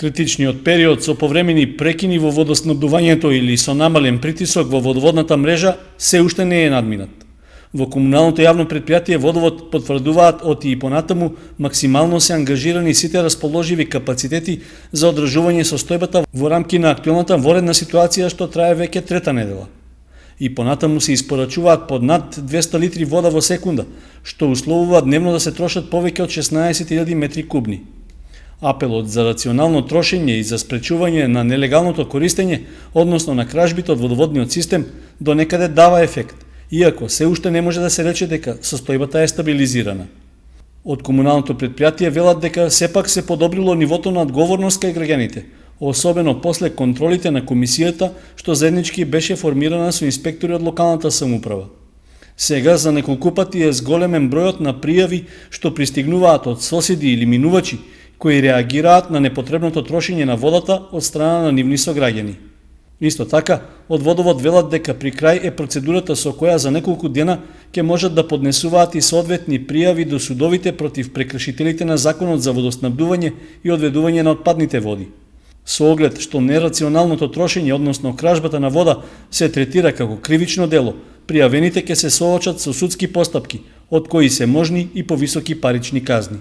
Критичниот период со повремени прекини во водоснабдувањето или со намален притисок во водоводната мрежа се уште не е надминат. Во комуналното јавно предпријатие Водовод потврдуваат оти и понатаму максимално се ангажирани сите расположиви капацитети за одржување состојбата во рамки на актуелната воредна ситуација што трае веќе трета недела. И понатаму се испорачуваат под над 200 литри вода во секунда, што условува дневно да се трошат повеќе од 16.000 метри кубни. Апелот за рационално трошење и за спречување на нелегалното користење, односно на кражбите од водоводниот систем, до некаде дава ефект, иако се уште не може да се рече дека состојбата е стабилизирана. Од комуналното предпријатие велат дека сепак се подобрило нивото на одговорност кај граѓаните, особено после контролите на комисијата што заеднички беше формирана со инспектори од локалната самоуправа. Сега за неколку пати е зголемен бројот на пријави што пристигнуваат од соседи или минувачи кои реагираат на непотребното трошење на водата од страна на нивни сограѓани. Исто така, од Водовод велат дека при крај е процедурата со која за неколку дена ќе можат да поднесуваат и соодветни пријави до судовите против прекршителите на Законот за водоснабдување и одведување на отпадните води. Со оглед што нерационалното трошење, односно кражбата на вода, се третира како кривично дело, пријавените ќе се соочат со судски постапки, од кои се можни и повисоки парични казни.